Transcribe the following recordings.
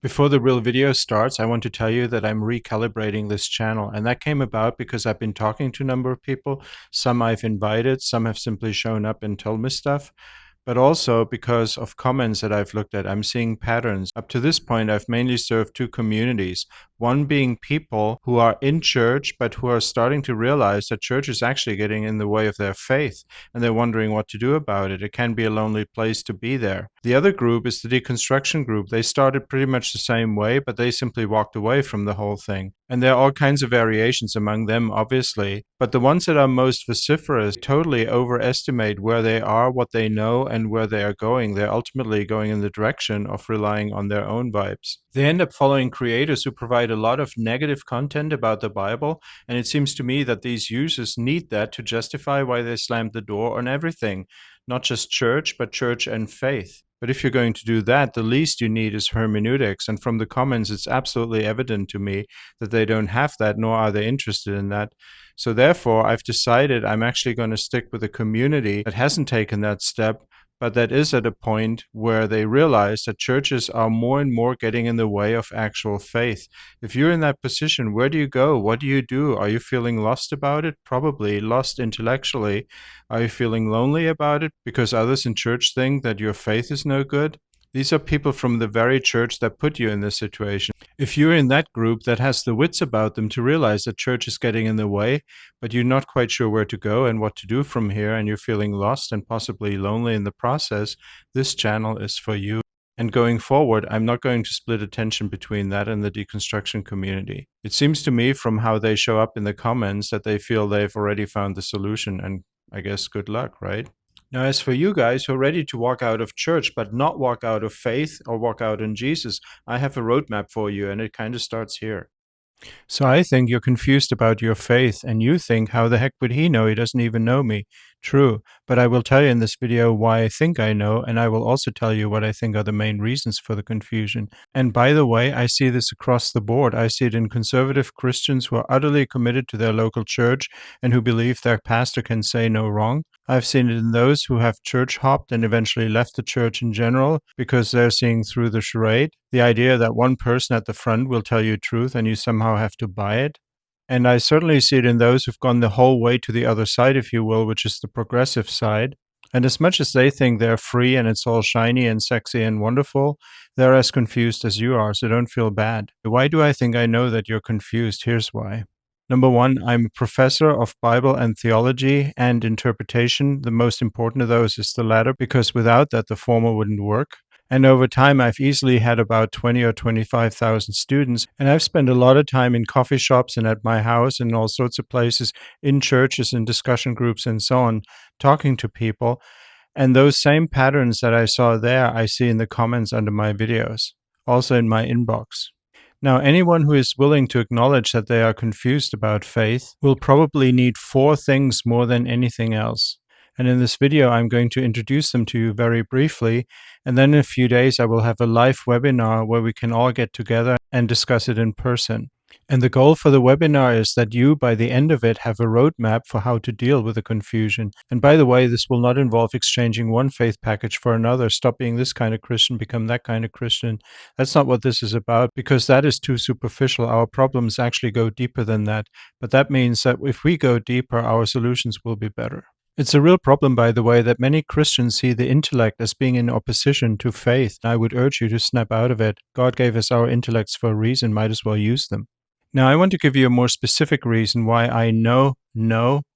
Before the real video starts, I want to tell you that I'm recalibrating this channel, and that came about because I've been talking to a number of people. Some I've invited, some have simply shown up and told me stuff, but also because of comments that I've looked at. I'm seeing patterns. Up to this point, I've mainly served two communities. One being people who are in church, but who are starting to realize that church is actually getting in the way of their faith, and they're wondering what to do about it. It can be a lonely place to be there. The other group is the deconstruction group. They started pretty much the same way, but they simply walked away from the whole thing. And there are all kinds of variations among them, obviously, but the ones that are most vociferous totally overestimate where they are, what they know, and where they are going. They're ultimately going in the direction of relying on their own vibes. They end up following creators who provide a lot of negative content about the Bible, and it seems to me that these users need that to justify why they slammed the door on everything, not just church, but church and faith. But if you're going to do that, the least you need is hermeneutics, and from the comments it's absolutely evident to me that they don't have that, nor are they interested in that. So therefore, I've decided I'm actually going to stick with a community that hasn't taken that step, but that is at a point where they realize that churches are more and more getting in the way of actual faith. If you're in that position, where do you go? What do you do? Are you feeling lost about it? Probably lost intellectually. Are you feeling lonely about it because others in church think that your faith is no good? These are people from the very church that put you in this situation. If you're in that group that has the wits about them to realize that church is getting in the way, but you're not quite sure where to go and what to do from here, and you're feeling lost and possibly lonely in the process, this channel is for you. And going forward, I'm not going to split attention between that and the deconstruction community. It seems to me from how they show up in the comments that they feel they've already found the solution, and I guess good luck, right? Now, as for you guys who are ready to walk out of church, but not walk out of faith or walk out in Jesus, I have a roadmap for you, and it kind of starts here. So I think you're confused about your faith, and you think, how the heck would he know? He doesn't even know me. True, but I will tell you in this video why I think I know, and I will also tell you what I think are the main reasons for the confusion. And by the way, I see this across the board. I see it in conservative Christians who are utterly committed to their local church and who believe their pastor can say no wrong. I've seen it in those who have church hopped and eventually left the church in general because they're seeing through the charade. The idea that one person at the front will tell you truth and you somehow have to buy it. And I certainly see it in those who've gone the whole way to the other side, if you will, which is the progressive side. And as much as they think they're free and it's all shiny and sexy and wonderful, they're as confused as you are, so don't feel bad. Why do I think I know that you're confused? Here's why. Number one, I'm a professor of Bible and theology and interpretation. The most important of those is the latter, because without that, the former wouldn't work. And over time, I've easily had about 20 or 25,000 students. And I've spent a lot of time in coffee shops and at my house and all sorts of places, in churches and discussion groups and so on, talking to people. And those same patterns that I saw there, I see in the comments under my videos, also in my inbox. Now, anyone who is willing to acknowledge that they are confused about faith will probably need four things more than anything else. And in this video, I'm going to introduce them to you very briefly. And then in a few days, I will have a live webinar where we can all get together and discuss it in person. And the goal for the webinar is that you, by the end of it, have a roadmap for how to deal with the confusion. And by the way, this will not involve exchanging one faith package for another. Stop being this kind of Christian, become that kind of Christian. That's not what this is about, because that is too superficial. Our problems actually go deeper than that. But that means that if we go deeper, our solutions will be better. It's a real problem, by the way, that many Christians see the intellect as being in opposition to faith. I would urge you to snap out of it. God gave us our intellects for a reason, might as well use them. Now, I want to give you a more specific reason why I know,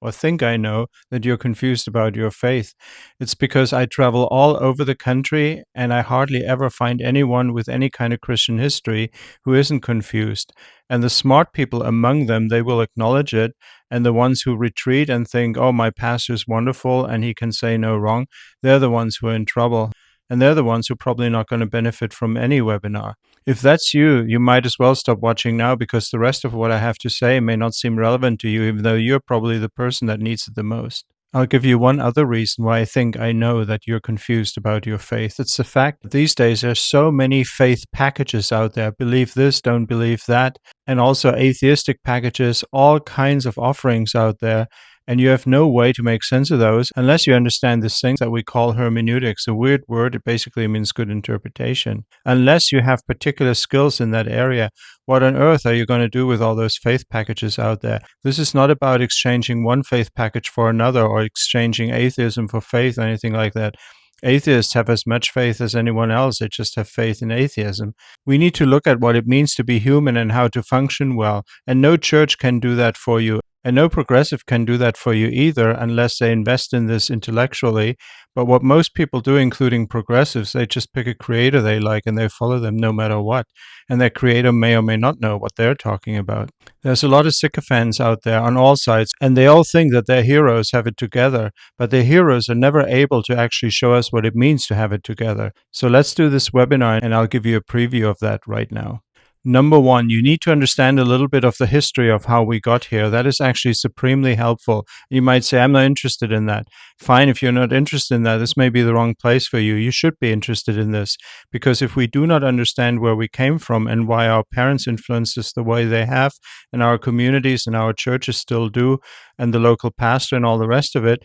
or think I know, that you're confused about your faith. It's because I travel all over the country, and I hardly ever find anyone with any kind of Christian history who isn't confused. And the smart people among them, they will acknowledge it. And the ones who retreat and think, oh, my pastor's wonderful and he can say no wrong, they're the ones who are in trouble. And they're the ones who are probably not going to benefit from any webinar. If that's you, you might as well stop watching now, because the rest of what I have to say may not seem relevant to you, even though you're probably the person that needs it the most. I'll give you one other reason why I think I know that you're confused about your faith. It's the fact that these days there's so many faith packages out there. Believe this, don't believe that. And also atheistic packages, all kinds of offerings out there. And you have no way to make sense of those unless you understand this thing that we call hermeneutics. A weird word, it basically means good interpretation. Unless you have particular skills in that area, what on earth are you going to do with all those faith packages out there? This is not about exchanging one faith package for another or exchanging atheism for faith or anything like that. Atheists have as much faith as anyone else, they just have faith in atheism. We need to look at what it means to be human and how to function well, and no church can do that for you. And no progressive can do that for you either unless they invest in this intellectually. But what most people do, including progressives, they just pick a creator they like and they follow them no matter what. And that creator may or may not know what they're talking about. There's a lot of sycophants out there on all sides, and they all think that their heroes have it together, but their heroes are never able to actually show us what it means to have it together. So let's do this webinar, and I'll give you a preview of that right now. Number one, you need to understand a little bit of the history of how we got here. That is actually supremely helpful. You might say, I'm not interested in that. Fine, if you're not interested in that, this may be the wrong place for you. You should be interested in this, because if we do not understand where we came from and why our parents influenced us the way they have, and our communities and our churches still do, and the local pastor and all the rest of it,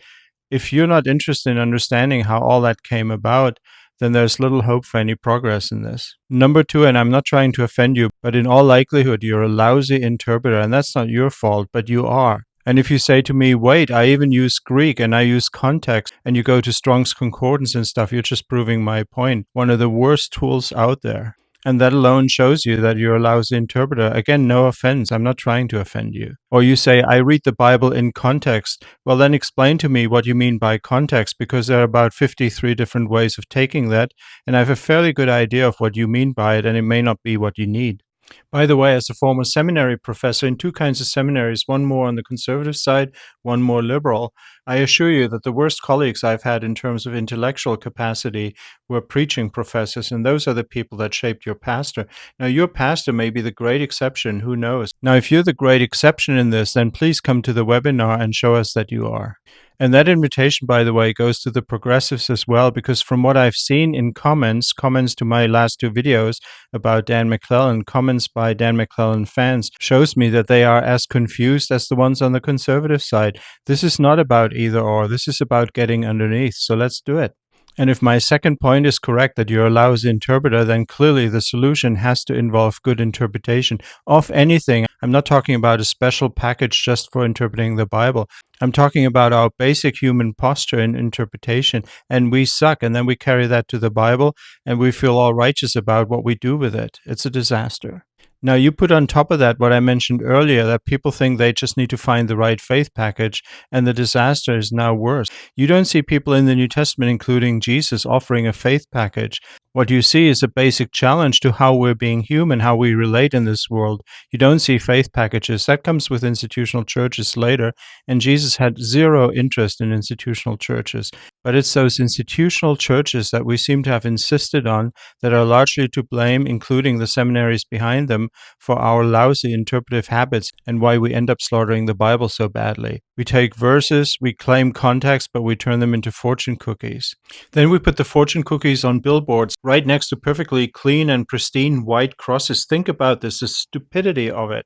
if you're not interested in understanding how all that came about, then there's little hope for any progress in this. Number two, and I'm not trying to offend you, but in all likelihood, you're a lousy interpreter, and that's not your fault, but you are. And if you say to me, wait, I even use Greek and I use context, and you go to Strong's Concordance and stuff, you're just proving my point. One of the worst tools out there. And that alone shows you that you're a lousy interpreter. Again, no offense. I'm not trying to offend you. Or you say, I read the Bible in context. Well, then explain to me what you mean by context, because there are about 53 different ways of taking that. And I have a fairly good idea of what you mean by it, and it may not be what you need. By the way, as a former seminary professor in two kinds of seminaries, one more on the conservative side, one more liberal, I assure you that the worst colleagues I've had in terms of intellectual capacity were preaching professors, and those are the people that shaped your pastor. Now, your pastor may be the great exception, who knows? Now, if you're the great exception in this, then please come to the webinar and show us that you are. And that invitation, by the way, goes to the progressives as well, because from what I've seen in comments to my last two videos about Dan McClellan, comments by Dan McClellan fans, shows me that they are as confused as the ones on the conservative side. This is not about either or. This is about getting underneath. So let's do it. And if my second point is correct, that you're a lousy interpreter, then clearly the solution has to involve good interpretation of anything. I'm not talking about a special package just for interpreting the Bible. I'm talking about our basic human posture in interpretation, and we suck, and then we carry that to the Bible, and we feel all righteous about what we do with it. It's a disaster. Now, you put on top of that what I mentioned earlier, that people think they just need to find the right faith package, and the disaster is now worse. You don't see people in the New Testament, including Jesus, offering a faith package. What you see is a basic challenge to how we're being human, how we relate in this world. You don't see faith packages. That comes with institutional churches later, and Jesus had zero interest in institutional churches. But it's those institutional churches that we seem to have insisted on that are largely to blame, including the seminaries behind them, for our lousy interpretive habits and why we end up slaughtering the Bible so badly. We take verses, we claim context, but we turn them into fortune cookies. Then we put the fortune cookies on billboards right next to perfectly clean and pristine white crosses. Think about this, the stupidity of it.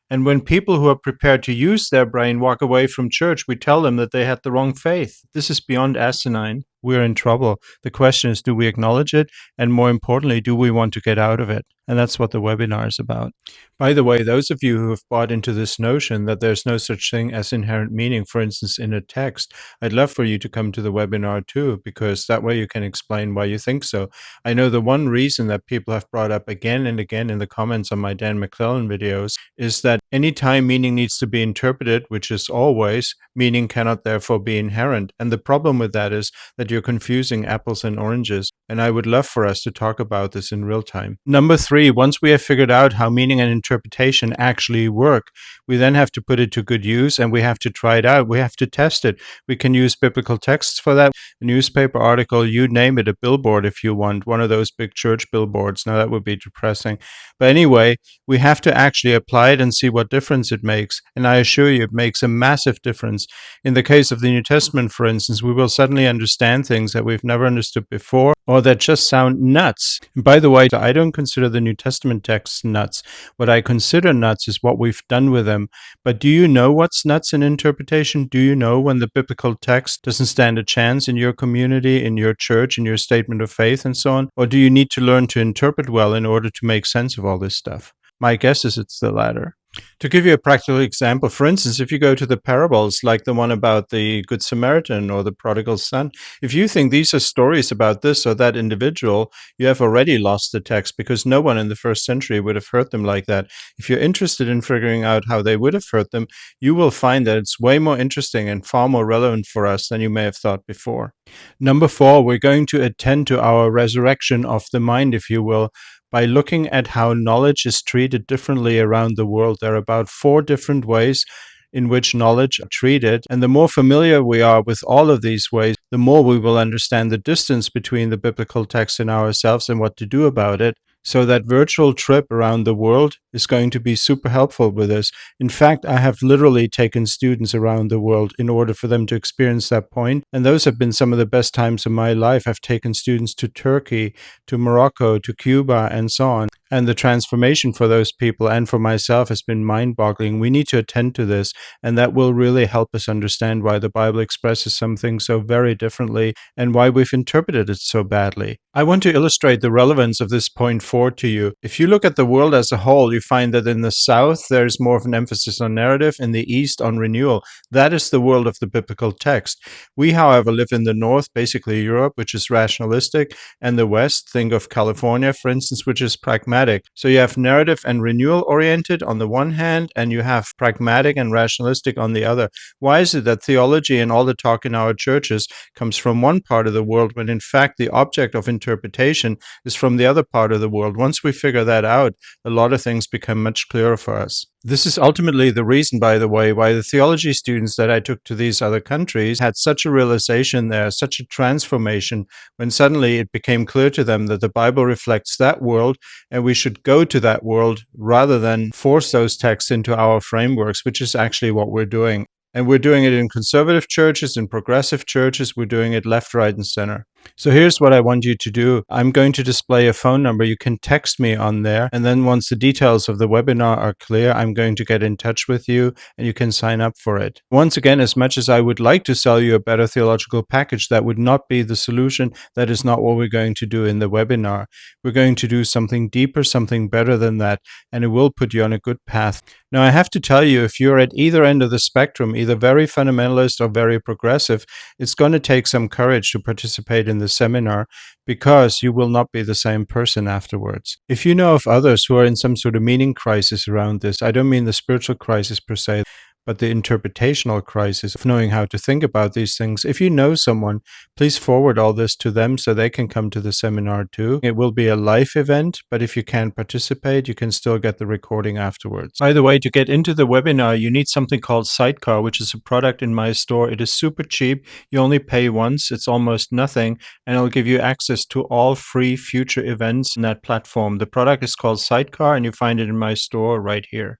And when people who are prepared to use their brain walk away from church, we tell them that they had the wrong faith. This is beyond asinine. We're in trouble. The question is, do we acknowledge it? And more importantly, do we want to get out of it? And that's what the webinar is about. By the way, those of you who have bought into this notion that there's no such thing as inherent meaning, for instance, in a text, I'd love for you to come to the webinar too, because that way you can explain why you think so. I know the one reason that people have brought up again and again in the comments on my Dan McClellan videos is that anytime meaning needs to be interpreted, which is always, meaning cannot therefore be inherent. And the problem with that is that you're confusing apples and oranges, and I would love for us to talk about this in real time. Number three, once we have figured out how meaning and interpretation actually work, we then have to put it to good use, and we have to try it out. We have to test it. We can use biblical texts for that, a newspaper article, you name it, a billboard if you want, one of those big church billboards. Now that would be depressing. But anyway, we have to actually apply it and see what difference it makes. And I assure you, it makes a massive difference. In the case of the New Testament, for instance, we will suddenly understand understand things that we've never understood before or that just sound nuts. And by the way, I don't consider the New Testament texts nuts. What I consider nuts is what we've done with them. But do you know what's nuts in interpretation? Do you know when the biblical text doesn't stand a chance in your community, in your church, in your statement of faith, and so on? Or do you need to learn to interpret well in order to make sense of all this stuff? My guess is it's the latter. To give you a practical example, for instance, if you go to the parables like the one about the Good Samaritan or the prodigal son, if you think these are stories about this or that individual, you have already lost the text because no one in the first century would have heard them like that. If you're interested in figuring out how they would have heard them, you will find that it's way more interesting and far more relevant for us than you may have thought before. Number 4, we're going to attend to our resurrection of the mind, if you will, by looking at how knowledge is treated differently around the world. There are about 4 different ways in which knowledge is treated. And the more familiar we are with all of these ways, the more we will understand the distance between the biblical text and ourselves and what to do about it. So that virtual trip around the world is going to be super helpful with this. In fact, I have literally taken students around the world in order for them to experience that point. And those have been some of the best times of my life. I've taken students to Turkey, to Morocco, to Cuba, and so on. And the transformation for those people and for myself has been mind-boggling. We need to attend to this, and that will really help us understand why the Bible expresses something so very differently and why we've interpreted it so badly. I want to illustrate the relevance of this point 4 to you. If you look at the world as a whole, you find that in the South, there's more of an emphasis on narrative, in the East, on renewal. That is the world of the biblical text. We, however, live in the North, basically Europe, which is rationalistic, and the West, think of California, for instance, which is pragmatic. So you have narrative and renewal oriented on the one hand, and you have pragmatic and rationalistic on the other. Why is it that theology and all the talk in our churches comes from one part of the world when in fact the object of interpretation is from the other part of the world? Once we figure that out, a lot of things become much clearer for us. This is ultimately the reason, by the way, why the theology students that I took to these other countries had such a realization there, such a transformation, when suddenly it became clear to them that the Bible reflects that world and we should go to that world rather than force those texts into our frameworks, which is actually what we're doing. And we're doing it in conservative churches, in progressive churches. We're doing it left, right, and center. So here's what I want you to do. I'm going to display a phone number. You can text me on there. And then once the details of the webinar are clear, I'm going to get in touch with you and you can sign up for it. Once again, as much as I would like to sell you a better theological package, that would not be the solution. That is not what we're going to do in the webinar. We're going to do something deeper, something better than that, and it will put you on a good path. Now, I have to tell you, if you're at either end of the spectrum, either very fundamentalist or very progressive, it's going to take some courage to participate in the seminar because you will not be the same person afterwards. If you know of others who are in some sort of meaning crisis around this, I don't mean the spiritual crisis per se, but the interpretational crisis of knowing how to think about these things. If you know someone, please forward all this to them so they can come to the seminar too. It will be a live event, but if you can't participate, you can still get the recording afterwards. By the way, to get into the webinar, you need something called Sidecar, which is a product in my store. It is super cheap. You only pay once. It's almost nothing, and it'll give you access to all free future events in that platform. The product is called Sidecar, and you find it in my store right here.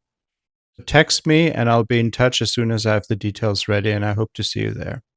Text me and I'll be in touch as soon as I have the details ready, and I hope to see you there.